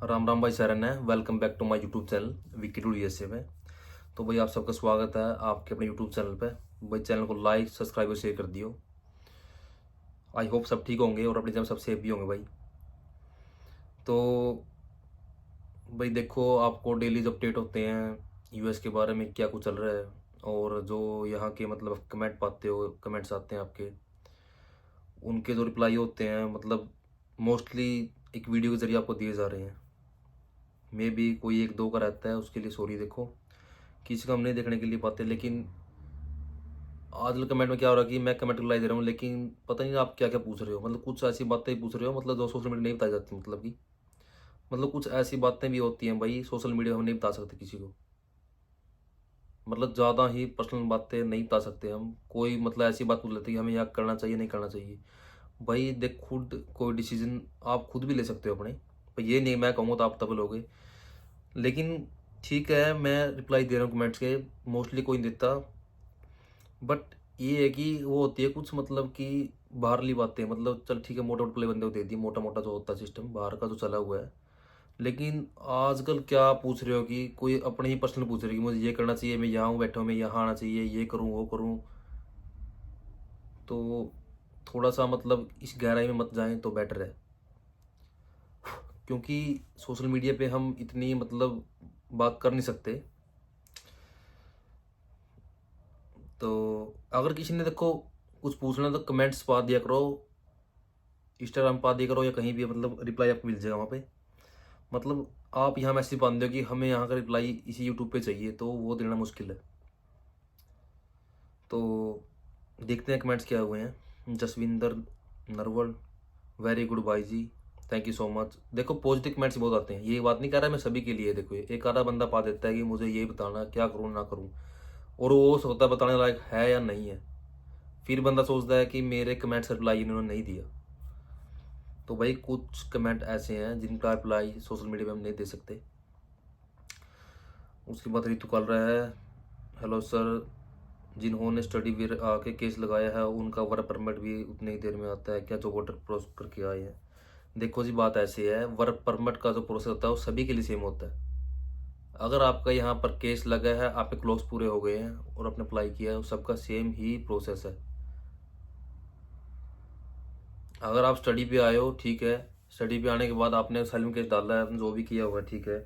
राम राम भाई शरण है। Welcome back to my YouTube channel Vicky to USA में। तो भाई आप सबका स्वागत है आपके अपने यूट्यूब चैनल पे। भाई चैनल को लाइक सब्सक्राइब और शेयर कर दियो। आई होप सब ठीक होंगे और अपनी जगह सब सेफ भी होंगे भाई। तो भाई देखो, आपको डेली जो अपडेट होते हैं यूएस के बारे में, क्या कुछ चल रहा है और जो यहाँ के मतलब कमेंट पाते हो, कमेंट्स आते हैं आपके, उनके जो रिप्लाई होते हैं मतलब मोस्टली एक वीडियो के जरिए आपको दिए जा रहे हैं। मे भी कोई एक दो का रहता है, उसके लिए सॉरी। देखो, किसी का हम नहीं देखने के लिए पाते, लेकिन आजकल कमेंट में क्या हो रहा है कि मैं कमेंट रिप्लाई दे रहा हूँ, लेकिन पता नहीं आप क्या क्या पूछ रहे हो। मतलब कुछ ऐसी बातें पूछ रहे हो मतलब जो सोशल मीडिया नहीं बताई जाती। मतलब कुछ ऐसी बातें भी होती हैं भाई सोशल मीडिया हम नहीं बता सकते किसी को। मतलब ज़्यादा ही पर्सनल बातें नहीं बता सकते हम। कोई मतलब ऐसी बात पूछ लेते हैं कि हमें यहाँ करना चाहिए नहीं करना चाहिए। भाई देख, खुद कोई डिसीजन आप खुद भी ले सकते हो अपने, पर ये नहीं मैं कहूँगा तो आप तब लोगे। लेकिन ठीक है, मैं रिप्लाई दे रहा हूँ कमेंट्स के, मोस्टली कोई नहीं देता। बट ये है कि वो होती है कुछ मतलब कि बाहरली बातें, मतलब चल ठीक है, मोटे मोटे प्ले बंदे को दे दी, मोटा मोटा जो होता है सिस्टम बाहर का जो चला हुआ है। लेकिन आजकल क्या पूछ रहे हो कि कोई अपने ही पर्सनल पूछ रहे हो कि मुझे ये करना चाहिए, मैं यहाँ हूँ बैठा हूँ, मैं यहाँ आना चाहिए, ये करूँ वो करूँ। तो थोड़ा सा मतलब इस गहराई में मत जाएं तो बेटर है। क्योंकि सोशल मीडिया पे हम इतनी मतलब बात कर नहीं सकते। तो अगर किसी ने देखो कुछ पूछना तो कमेंट्स पा दिया करो, इंस्टाग्राम पा दिया करो या कहीं भी, मतलब रिप्लाई आपको मिल जाएगा वहाँ पे। मतलब आप यहाँ मैसेज पाते हो कि हमें यहाँ का रिप्लाई इसी यूट्यूब पे चाहिए, तो वो देना मुश्किल है। तो देखते हैं कमेंट्स क्या हुए हैं। जसविंदर नरवल, वेरी गुड भाई जी, थैंक यू सो मच। देखो पॉजिटिव कमेंट्स बहुत आते हैं, ये बात नहीं कर रहा मैं सभी के लिए। देखो एक आधा बंदा पा देता है कि मुझे ये बताना क्या करूँ ना करूँ, और वो सोचता है बताने लायक है या नहीं है। फिर बंदा सोचता है कि मेरे कमेंट्स का रिप्लाई इन्होंने नहीं दिया। तो भाई कुछ कमेंट ऐसे हैं जिनका रिप्लाई सोशल मीडिया पे हम नहीं दे सकते। उसके बाद ऋतु काल रहा है, हेलो सर, जिन्होंने स्टडी वीर आके केस लगाया है उनका वर्क परमिट भी उतनी ही देर में आता है क्या जो वोटर प्रोसेस करके आए हैं। देखो जी, बात ऐसी है, वर्क परमिट का जो प्रोसेस होता है वो सभी के लिए सेम होता है। अगर आपका यहाँ पर केस लगा है, आपके क्लोज पूरे हो गए हैं और आपने अप्लाई किया है, वो सबका सेम ही प्रोसेस है। अगर आप स्टडी पे आए हो ठीक है, स्टडी पे आने के बाद आपने असाइलम केस डाला है, आपने जो भी किया हुआ है ठीक है।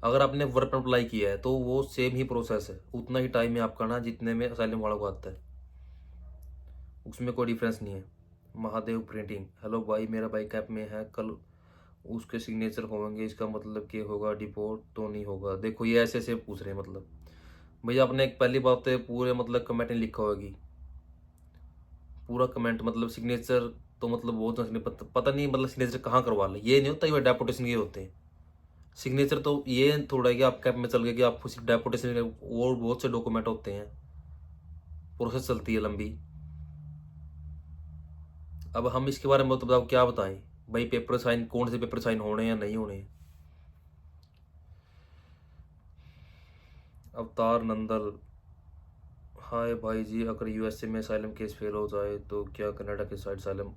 अगर आपने वर्क पर अप्लाई किया है तो वो सेम ही प्रोसेस है, उतना ही टाइम में आपका ना जितने में असाइलम वालों को आता है, उसमें कोई डिफरेंस नहीं है। महादेव प्रिंटिंग, हेलो भाई, मेरा भाई कैब में है, कल उसके सिग्नेचर होंगे, इसका मतलब क्या होगा, डिपोर्ट तो नहीं होगा। देखो ये ऐसे ऐसे पूछ रहे हैं। मतलब भैया आपने एक पहली बात है पूरे मतलब कमेंट नहीं लिखा होगी, पूरा कमेंट मतलब सिग्नेचर तो मतलब बहुत पता नहीं मतलब सिग्नेचर कहाँ करवा ले। ये नहीं होता, ये डेपुटेशन के होते हैं सिग्नेचर। तो ये थोड़ा है कि आप कैब में चल गए कि आपको सिर्फ डेपुटेशन, और बहुत से डॉक्यूमेंट होते हैं, प्रोसेस चलती है लंबी। अब हम इसके बारे में तो बताओ क्या बताएं भाई, पेपर साइन कौन से पेपर साइन होने या नहीं होने। अवतार नंदल, हाय भाई जी, अगर यूएसए में असाइलम केस फेल हो जाए तो क्या कनाडा के साइड असाइलम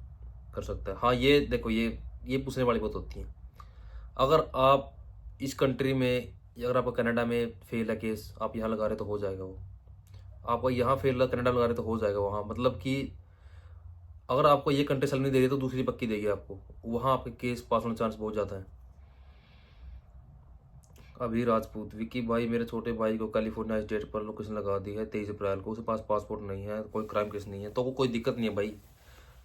कर सकता है। हाँ ये देखो, ये पूछने वाली बात होती है। अगर आप इस कंट्री में या अगर आपका कनाडा में फेल है केस, आप यहाँ लगा रहे तो हो जाएगा वो। आप यहाँ फेल है कनाडा लगा रहे तो हो जाएगा वहाँ। मतलब कि अगर आपको ये कंट्री सैलरी नहीं दे रही तो दूसरी पक्की देगी आपको, वहाँ आपके केस पास होने चांस बहुत ज़्यादा है। अभी राजपूत, विकी भाई मेरे छोटे भाई को कैलिफोर्निया स्टेट पर लोकेशन लगा दी है 23 अप्रैल को, उसके पास पासपोर्ट नहीं है, कोई क्राइम केस नहीं है, तो वो कोई दिक्कत नहीं है भाई।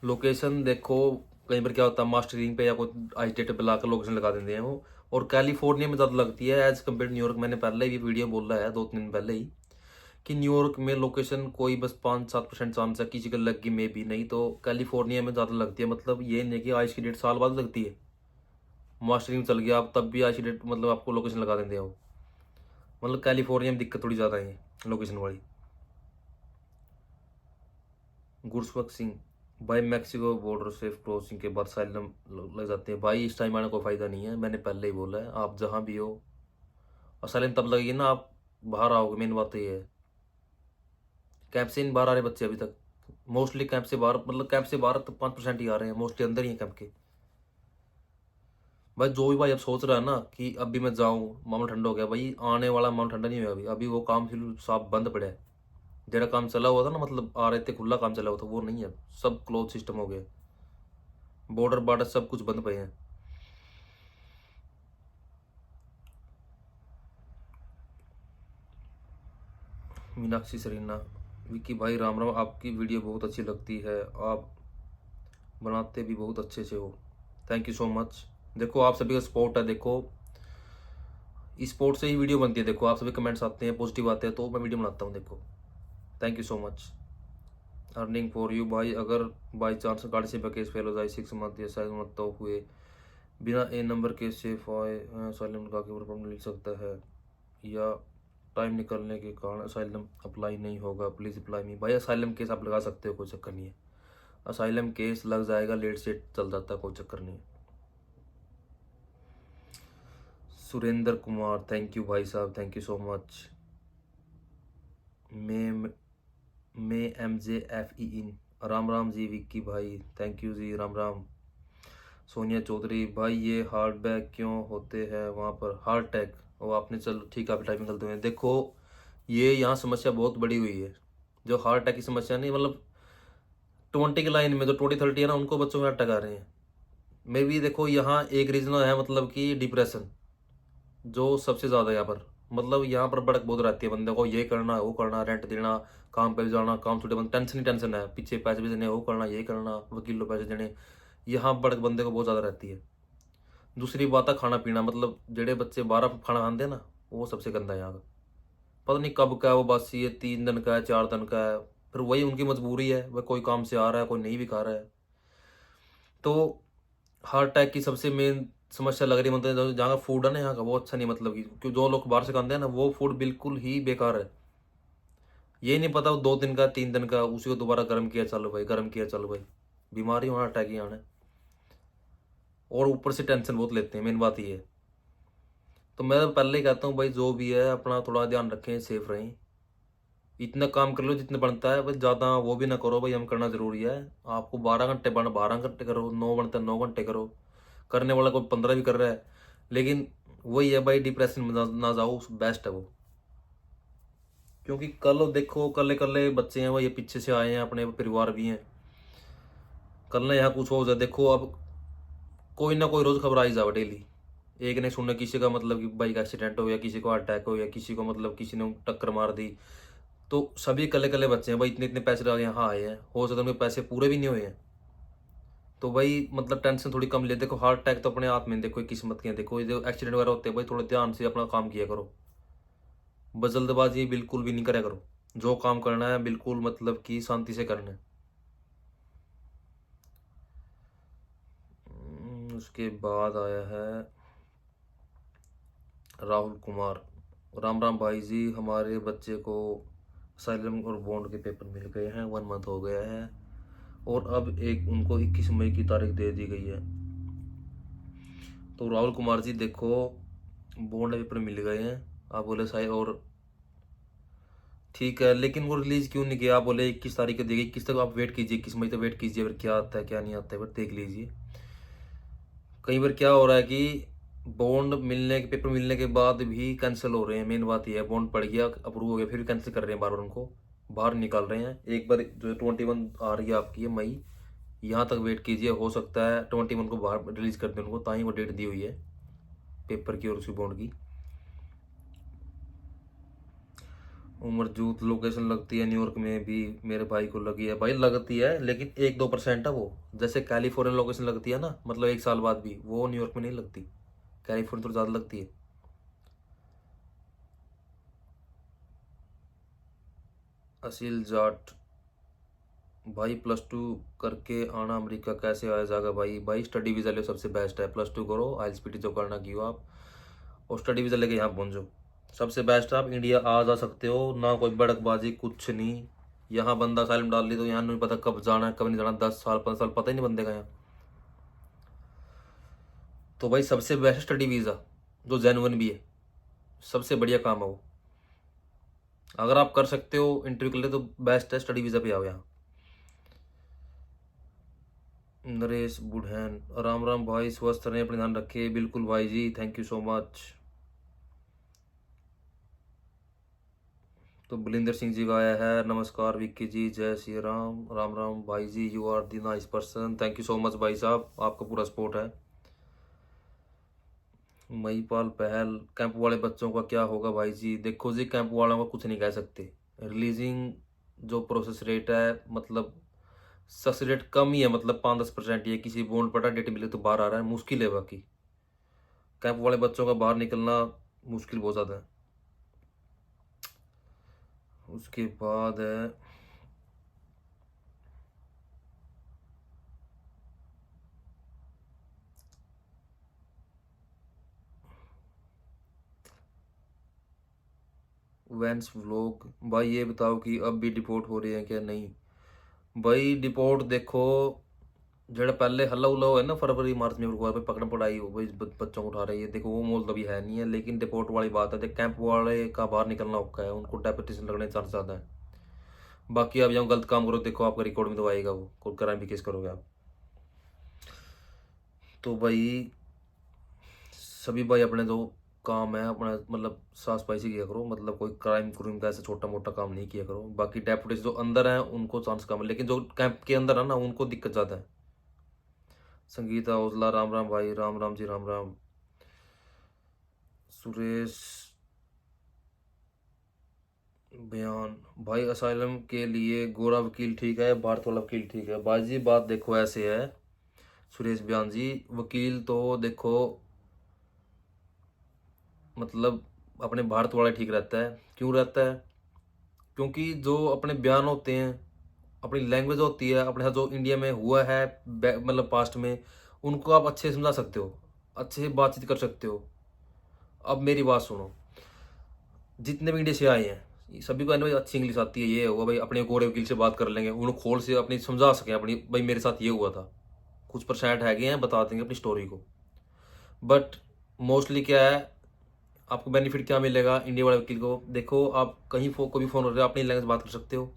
लोकेशन देखो, कहीं पर क्या होता है मास्टरिंग पे या कोई आई स्टेट पे लाकर लोकेशन लगा देते हैं वो। और कैलिफोर्निया में ज़्यादा लगती है एज कम्पेयर न्यूयॉर्क। मैंने पहले भी वीडियो बोला है 2 3 दिन पहले ही कि न्यूयॉर्क में लोकेशन कोई बस 5-7% चांस है, किसी का लग में भी नहीं, तो कैलिफोर्निया में ज़्यादा लगती है। मतलब ये नहीं कि आज की डेट साल बाद लगती है, मास्टरिंग चल गया आप तब भी आज की डेट मतलब आपको लोकेशन लगा देते हैं वो। मतलब कैलिफोर्निया में दिक्कत थोड़ी ज़्यादा है लोकेशन वाली। गुरसवक सिंह, भाई मैक्सिको बॉर्डर सेफ क्रॉसिंग के बाद साइलम लग जाते हैं। भाई इस टाइम आने को फ़ायदा नहीं है, मैंने पहले ही बोला है, आप जहाँ भी हो असाइलम तब लगेगी ना आप बाहर आओगे। मेन बात तो ये है, कैंप से इन बाहर आ रहे बच्चे अभी तक, मोस्टली कैंप से बाहर, मतलब कैंप से बाहर तो 5% ही आ रहे हैं, मोस्टली अंदर ही हैं कैंप के। भाई जो भी भाई अब सोच रहा है ना कि अभी मैं जाऊं मामला ठंडा हो गया, भाई आने वाला मामला ठंडा नहीं हुआ। अभी अभी वो काम फिर साफ बंद पड़ा है। जेड़ा काम चला हुआ था ना, मतलब आ रहे थे खुला काम चला हुआ था, वो नहीं है। सब क्लोज सिस्टम हो गया, बॉर्डर बार्डर सब कुछ बंद पड़े हैं। मीनाक्षी सरीना, विक्की भाई राम राम, आपकी वीडियो बहुत अच्छी लगती है, आप बनाते भी बहुत अच्छे से हो। Thank you so much. देखो आप सभी का सपोर्ट है, देखो स्पोर्ट से ही वीडियो बनती है। देखो आप सभी कमेंट्स आते हैं, पॉजिटिव आते हैं, तो मैं वीडियो बनाता हूँ। देखो thank you so much. Earning for you भाई, अगर बाई चांस गाड़ी से केस फेल हो जाए 6 मंथ या 7 मंथ तो हुए बिना ए नंबर के सेफ आए असाइलम का प्रॉब्लम लिख सकता है, या टाइम निकलने के कारण असाइलम अप्लाई नहीं होगा, प्लीज़ अप्लाई मी। भाई असाइलम केस आप लगा सकते हो, कोई चक्कर नहीं है। असाइलम केस लग जाएगा, लेट सेट चल जाता है, कोई चक्कर नहीं है। सुरेंद्र कुमार, थैंक यू भाई साहब, thank you so much. May MJFE इन, राम राम जी विक्की भाई, थैंक यू जी, राम राम। सोनिया चौधरी, भाई ये हार्ट अटैक क्यों होते हैं वहाँ पर, हार्ट अटैक वो आपने, चलो ठीक है, आप टाइपिंग करते हुए देखो, ये यहाँ समस्या बहुत बड़ी हुई है। जो हार्ट अटैक की समस्या नहीं, मतलब 20 की लाइन में जो 20-30 है ना, उनको बच्चों में अटैक आ रहे हैं। मे भी देखो यहाँ एक रीजन है, मतलब कि डिप्रेशन जो सबसे ज़्यादा यहाँ पर, मतलब यहाँ पर भड़क बहुत रहती है बंदे को, ये करना वो करना, रेंट देना, काम पे जाना, काम छुट्टे, बंद टेंशन ही टेंशन है, पीछे पैसे भी देने, वो करना ये करना, वकीलों पैसे देने, यहाँ भड़क बंदे को बहुत ज़्यादा रहती है। दूसरी बात है खाना पीना, मतलब जेडे बच्चे 12 खाना खाते हैं ना, वो सबसे गंदा है यहाँ का। पता नहीं कब का है वो, बासी है, 3 दिन का है, 4 दिन का है, फिर वही उनकी मजबूरी है, वह कोई काम से आ रहा है, कोई नहीं भी खा रहा है। तो हार्ट अटैक की सबसे मेन समस्या लग रही है, मतलब जहाँ का फूड है ना यहाँ का, वो अच्छा नहीं, मतलब कि क्यों जो लोग बाहर से खाते हैं ना, वो फूड बिल्कुल ही बेकार है। ये नहीं पता वो 2 दिन का 3 दिन का, उसी को दोबारा गर्म किया चलो भाई, गर्म किया चलो भाई, बीमारी होना, अटैक ही आना है। और ऊपर से टेंशन बहुत लेते हैं, मेन बात ये है। तो मैं तो पहले ही कहता हूँ भाई, जो भी है अपना थोड़ा ध्यान रखें, सेफ रहें। इतना काम कर लो जितना बनता है भाई, ज़्यादा वो भी ना करो भाई, हम करना ज़रूरी है। आपको 12 घंटे बना 12 घंटे करो, 9 बनता है 9 घंटे करो, करने वाला कोई 15 भी कर रहा है। लेकिन वही है भाई, डिप्रेशन में ना जाओ, बेस्ट है वो। क्योंकि कल देखो, कल कल बच्चे हैं वो, ये पीछे से आए हैं, अपने परिवार भी हैं, कल ना यहाँ कुछ हो जाए। देखो अब कोई ना कोई रोज़ खबर आई जाए डेली, एक ने सुनना किसी का, मतलब कि बाइक एक्सीडेंट हो गया, किसी को अटैक हो गया, किसी को मतलब किसी ने टक्कर मार दी। तो सभी कले कले बच्चे हैं भाई, इतने इतने पैसे लगा यहाँ आए हैं, हो सकता है उनके पैसे पूरे भी नहीं हुए हैं। तो भाई मतलब टेंशन थोड़ी कम ले। देखो हार्ट अटैक तो अपने हाथ में, देखो किस्मत के हैं। देखो ये जो एक्सीडेंट वगैरह होते हैं भाई, थोड़े ध्यान से अपना काम किया करो, बस जल्दबाजी बिल्कुल भी नहीं करा करो। जो काम करना है बिल्कुल मतलब कि शांति से करना है। उसके बाद आया है राहुल कुमार, राम राम भाई जी, हमारे बच्चे को असाइलम और बॉन्ड के पेपर मिल गए हैं, 1 मंथ हो गया है, और अब एक उनको 21 मई की तारीख दे दी गई है। तो राहुल कुमार जी देखो, बॉन्ड पेपर मिल गए हैं, आप बोले साई, और ठीक है, लेकिन वो रिलीज क्यों नहीं किया? आप बोले 21 तारीख को देगी, 21 तक आप वेट कीजिए, 21 मई तक वेट कीजिए, फिर क्या आता है क्या नहीं आता है फिर देख लीजिए। कई बार क्या हो रहा है कि बॉन्ड मिलने के, पेपर मिलने के बाद भी कैंसिल हो रहे हैं। मेन बात यह है, बॉन्ड पड़ गया, अप्रूव हो गया, फिर कैंसिल कर रहे हैं, बार बार उनको बाहर निकाल रहे हैं। एक बार जो 21 आ रही है आपकी मई, यहाँ तक वेट कीजिए, हो सकता है 21 को बाहर रिलीज कर दें उनको, ताकि वो डेट दी हुई है पेपर की और उसकी बॉन्ड की। उमरजूत लोकेशन लगती है न्यूयॉर्क में भी, मेरे भाई को लगी है। भाई लगती है लेकिन 1-2% है वो, जैसे कैलिफोर्निया लोकेशन लगती है ना, मतलब 1 साल बाद भी, वो न्यूयॉर्क में नहीं लगती। कैलिफोर्निया तो ज़्यादा लगती है। असील जाट, भाई +2 करके आना अमेरिका कैसे आया जाएगा? भाई भाई स्टडी वीज़ा लो, सबसे बेस्ट है। +2 करो, IELTS जो करना की हो आप, और स्टडी वीज़ा लेके यहाँ पहुँचो, सबसे बेस्ट है। आप इंडिया आ जा सकते हो ना, कोई बड़कबाजी कुछ नहीं। यहाँ बंदा साइलम डाल ली तो यहाँ नहीं पता कब जाना है कब नहीं जाना, 10 साल 15 साल पता ही नहीं बंदे का यहाँ। तो भाई सबसे बेस्ट स्टडी वीज़ा, जो जेन्युइन भी है, सबसे बढ़िया काम है वो। अगर आप कर सकते हो इंटरव्यू के लिए, तो बेस्ट है, स्टडी वीज़ा पे आओ यहाँ। नरेश बुढ़ैन, राम राम भाई, स्वस्थ रहें, अपने ध्यान रखें। बिल्कुल भाई जी, थैंक यू सो मच। तो बलिंदर सिंह जी का आया है, नमस्कार विक्की जी, जय श्री राम, राम राम भाई जी, you are the nice person, thank you so much भाई साहब, आपका पूरा सपोर्ट है। महिपाल पहल, कैंप वाले बच्चों का क्या होगा भाई जी? देखो जी, कैंप वालों का कुछ नहीं कह सकते। रिलीजिंग जो प्रोसेस रेट है, मतलब सक्सेस रेट कम ही है, मतलब 5-10% ही है। किसी बॉन्ड पटा डेट मिले तो बाहर आ रहा है, मुश्किल है। बाकी कैंप वाले बच्चों का बाहर निकलना मुश्किल बहुत ज़्यादा है। उसके बाद है वैंस व्लॉग, भाई ये बताओ कि अब भी डिपोर्ट हो रहे हैं क्या? नहीं भाई, डिपोर्ट देखो, जेड़ा पहले हल्ला उल्ला हुआ है ना फरवरी मार्च में, हुआ पकड़ पड़ाई हो भाई, बच्चों को उठा रही है, देखो वो मोल अभी है नहीं है। लेकिन डिपोर्ट वाली बात है, देख कैंप वाले का बाहर निकलना औखा है, उनको डेपुटेशन लगने के चांस ज़्यादा है। बाकी आप यहाँ गलत काम करो, देखो आपका रिकॉर्ड में तो आएगा, वो कोई क्राइम भी केस करोगे आप। तो भाई सभी भाई अपने जो काम है अपना, मतलब साफ सफाई से किया करो, मतलब कोई क्राइम क्रूम का ऐसा छोटा मोटा काम नहीं किया करो। बाकी डेपुटेशन जो अंदर है उनको चांस कम है, लेकिन जो कैंप के अंदर है ना उनको दिक्कत ज़्यादा है। संगीता ओजला, राम राम भाई, राम राम जी, राम राम। सुरेश बयान, भाई असाइलम के लिए गोरा वकील ठीक है, भारत वाला वकील ठीक है? भाई जी बात देखो ऐसे है सुरेश बयान जी, वकील तो देखो, मतलब अपने भारत वाला ठीक रहता है। क्यों रहता है? क्योंकि जो अपने बयान होते हैं, अपनी लैंग्वेज होती है, अपने साथ जो इंडिया में हुआ है मतलब पास्ट में, उनको आप अच्छे से समझा सकते हो, अच्छे से बातचीत कर सकते हो। अब मेरी बात सुनो, जितने भी इंडिया से आए हैं सभी को भाई अच्छी इंग्लिश आती है, ये होगा भाई अपने गोरे वकील से बात कर लेंगे, उन्हें खोल से अपनी समझा सकें अपनी, भाई मेरे साथ ये हुआ था। कुछ परसेंट है गए हैं, बता देंगे अपनी स्टोरी को। बट मोस्टली क्या है, आपको बेनिफिट क्या मिलेगा इंडिया वाले वकील को? देखो आप कहीं को भी फ़ोन हो रहा है, अपनी लैंग्वेज बात कर सकते हो।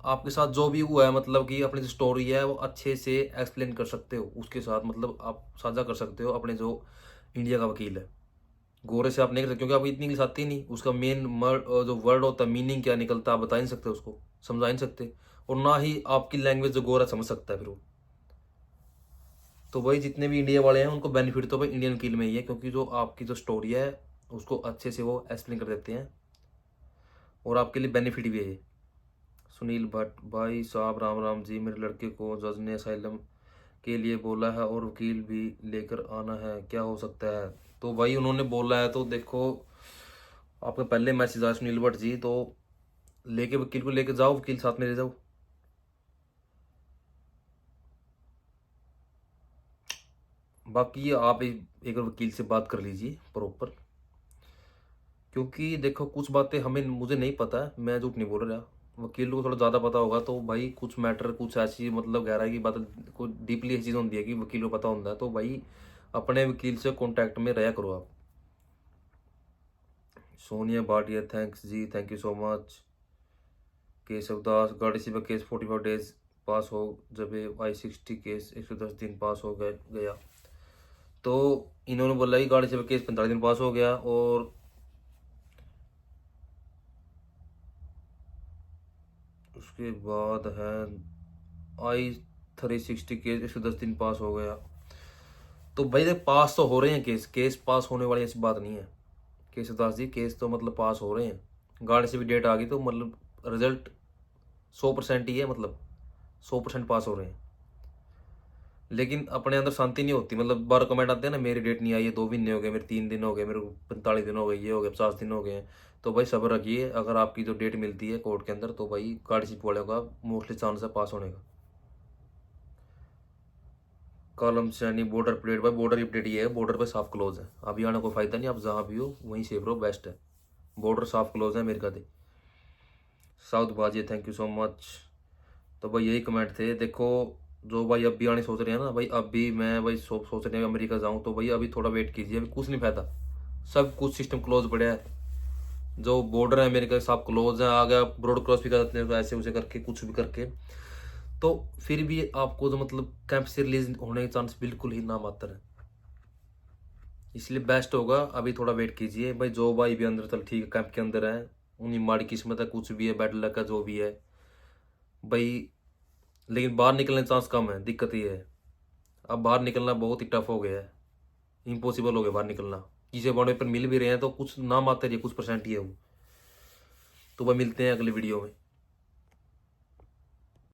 आपके साथ जो भी हुआ है, मतलब कि अपनी जो स्टोरी है वो अच्छे से एक्सप्लेन कर सकते हो उसके साथ, मतलब आप साझा कर सकते हो अपने जो इंडिया का वकील है। गोरे से आप नहीं कर सकते, क्योंकि आपको इतनी इंग्लिश आती नहीं, उसका मेन जो वर्ड होता है, मीनिंग क्या निकलता है, आप बता ही नहीं सकते उसको, समझा ही नहीं सकते। और ना ही आपकी लैंग्वेज जो गोरा समझ सकता है फिर वो। तो भाई जितने भी इंडिया वाले हैं उनको बेनिफिट तो भाई इंडियन वकील में ही है, क्योंकि जो आपकी जो स्टोरी है उसको अच्छे से वो एक्सप्लेन कर देते हैं, और आपके लिए बेनिफिट भी है ये। सुनील भट्ट, भाई साहब राम राम जी, मेरे लड़के को जज ने असाइलम के लिए बोला है और वकील भी लेकर आना है, क्या हो सकता है? तो भाई उन्होंने बोला है तो देखो, आपका पहले मैसेज आया सुनील भट्ट जी, तो लेके वकील को लेके जाओ, वकील साथ में ले जाओ। बाकी आप एक बार वकील से बात कर लीजिए प्रॉपर, क्योंकि देखो कुछ बातें हमें मुझे नहीं पता है, मैं झूठ नहीं बोल रहा, वकील को थोड़ा ज़्यादा पता होगा। तो भाई कुछ मैटर, कुछ ऐसी मतलब गहराई की बात, कुछ डीपली ऐसी चीज़ होती है कि वकील को पता होता है। तो भाई अपने वकील से कांटेक्ट में रहा करो आप। Sonia Bhatia, thanks ji, thank you so much. Keshav Das, गाड़ी से केस 45 डेज पास हो, जब I-60 केस 110 दिन पास हो गया। तो इन्होंने बोला कि गाड़ी से केस 45 दिन पास हो गया, और उसके बाद है I-360 केस 110 दिन पास हो गया। तो भाई देख, पास तो हो रहे हैं केस, केस पास होने वाली ऐसी बात नहीं है केशव दास जी, केस तो मतलब पास हो रहे हैं। गाड़ी से भी डेट आ गई तो मतलब रिजल्ट 100% ही है, मतलब 100% पास हो रहे हैं। लेकिन अपने अंदर शांति नहीं होती, मतलब बार कमेंट आते हैं ना, मेरी डेट नहीं आई है, 2 महीने हो गए, मेरे 3 दिन हो गए, मेरे को 45 दिन हो गए, ये हो गए, 50 दिन हो गए हैं। तो भाई सब्र रखिए, अगर आपकी जो डेट मिलती है कोर्ट के अंदर, तो भाई गार्डशिप वाले का मोस्टली चांस है पास होने का। कॉलम यानी बॉर्डर प्लेट, भाई बॉर्डर अपडेट ये है, बॉर्डर पे साफ क्लोज है, अभी आने को फायदा नहीं, आप जहाँ भी हो वहीं सेफ रहो, बेस्ट है। बॉर्डर साफ क्लोज है अमेरिका दे। साउथ बाजी, थैंक यू सो मच। तो भाई यही कमेंट थे, देखो जो भाई अब भी आने सोच रहे हैं ना भाई, अब भी मैं भाई सोच रहे हैं अमेरिका जाऊं, तो भाई अभी थोड़ा वेट कीजिए, अभी कुछ नहीं फायदा, सब कुछ सिस्टम क्लोज पड़ा है। जो बॉर्डर है अमेरिका के सब क्लोज है, आ गया ब्रॉड क्रॉस भी कर देते हैं, तो ऐसे उसे करके कुछ भी करके तो फिर भी आपको तो मतलब कैंप से रिलीज होने के चांस बिल्कुल ही नामात्र है। इसलिए बेस्ट होगा अभी थोड़ा वेट कीजिए भाई। जो भाई भी अंदर चल ठीक है कैंप के अंदर है, उन्हीं माड़ी किस्मत है, कुछ भी है, बैड लक है, जो भी है भाई, लेकिन बाहर निकलने चांस कम है। दिक्कत ये है अब बाहर निकलना बहुत ही टफ हो गया है, इम्पॉसिबल हो गया बाहर निकलना। किसी बॉन्ड पेपर मिल भी रहे हैं तो कुछ नाम आते रहिए, कुछ परसेंट ही है वो। तो वह मिलते हैं अगले वीडियो में।